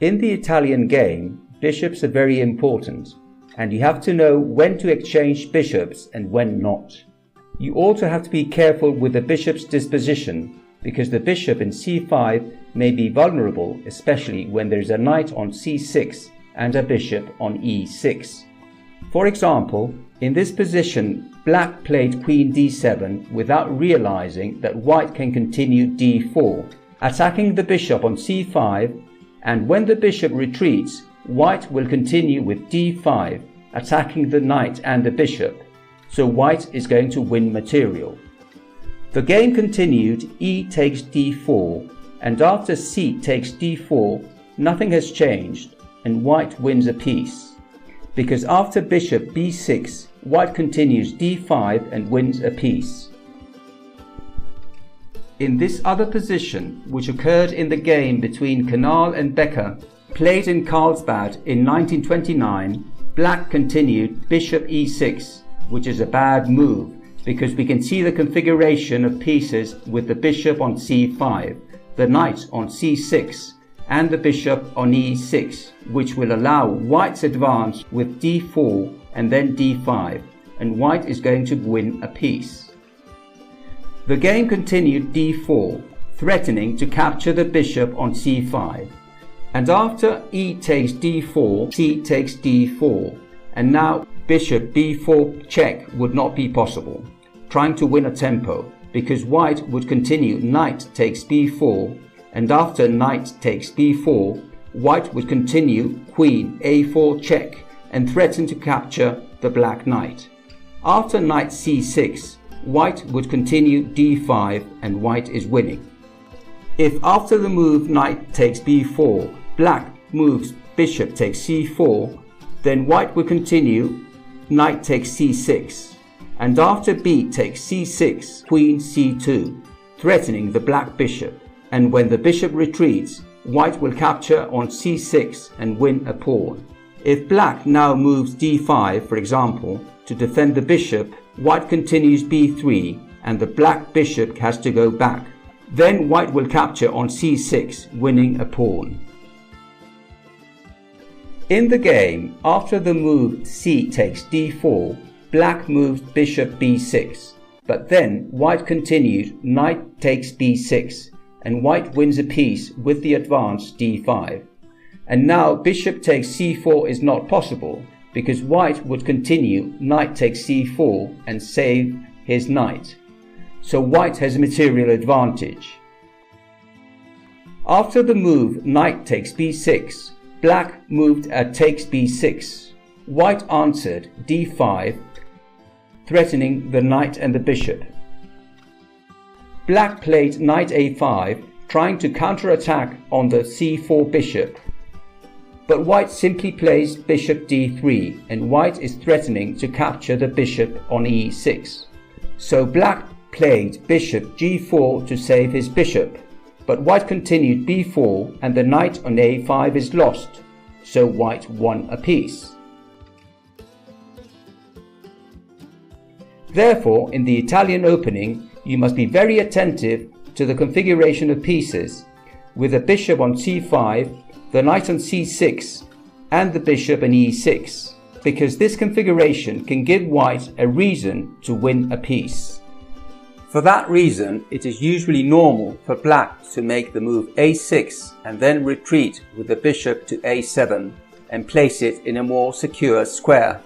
In the Italian game, bishops are very important, and you have to know when to exchange bishops and when not. You also have to be careful with the bishop's disposition, because the bishop in c5 may be vulnerable, especially when there is a knight on c6 and a bishop on e6. For example, in this position, black played queen d7 without realizing that white can continue d4, attacking the bishop on c5, and when the bishop retreats, white will continue with d5, attacking the knight and the bishop, so white is going to win material. The game continued, e takes d4, and after c takes d4, nothing has changed, and white wins a piece, because after bishop b6, white continues d5 and wins a piece. In this other position, which occurred in the game between Canal and Becker, played in Carlsbad in 1929, black continued bishop e6, which is a bad move, because we can see the configuration of pieces with the bishop on c5, the knight on c6, and the bishop on e6, which will allow white's advance with d4 and then d5, and white is going to win a piece. The game continued d4, threatening to capture the bishop on c5, and after e takes d4, c takes d4, and now bishop b4 check would not be possible, trying to win a tempo, because white would continue knight takes b4, and after knight takes b4, white would continue queen a4 check and threaten to capture the black knight. After knight c6, white would continue d5 and white is winning. If after the move knight takes b4, black moves bishop takes c4, then white would continue knight takes c6, and after b takes c6, queen c2, threatening the black bishop, and when the bishop retreats, white will capture on c6 and win a pawn. If black now moves d5, for example, to defend the bishop, white continues b3 and the black bishop has to go back. Then white will capture on c6, winning a pawn. In the game, after the move c takes d4, black moves bishop b6, but then white continues knight takes b6, and white wins a piece with the advance d5. And now bishop takes c4 is not possible, because white would continue knight takes c4 and save his knight. So white has a material advantage. After the move knight takes b6, black moved at takes b6. White answered d5, threatening the knight and the bishop. Black played knight a5, trying to counterattack on the c4 bishop. But white simply plays bishop d3, and white is threatening to capture the bishop on e6. So black played bishop g4 to save his bishop, but white continued b4 and the knight on a5 is lost, so white won a piece. Therefore, in the Italian opening, you must be very attentive to the configuration of pieces, with the bishop on c5, the knight on c6, and the bishop on e6, because this configuration can give white a reason to win a piece. For that reason, it is usually normal for black to make the move a6 and then retreat with the bishop to a7 and place it in a more secure square.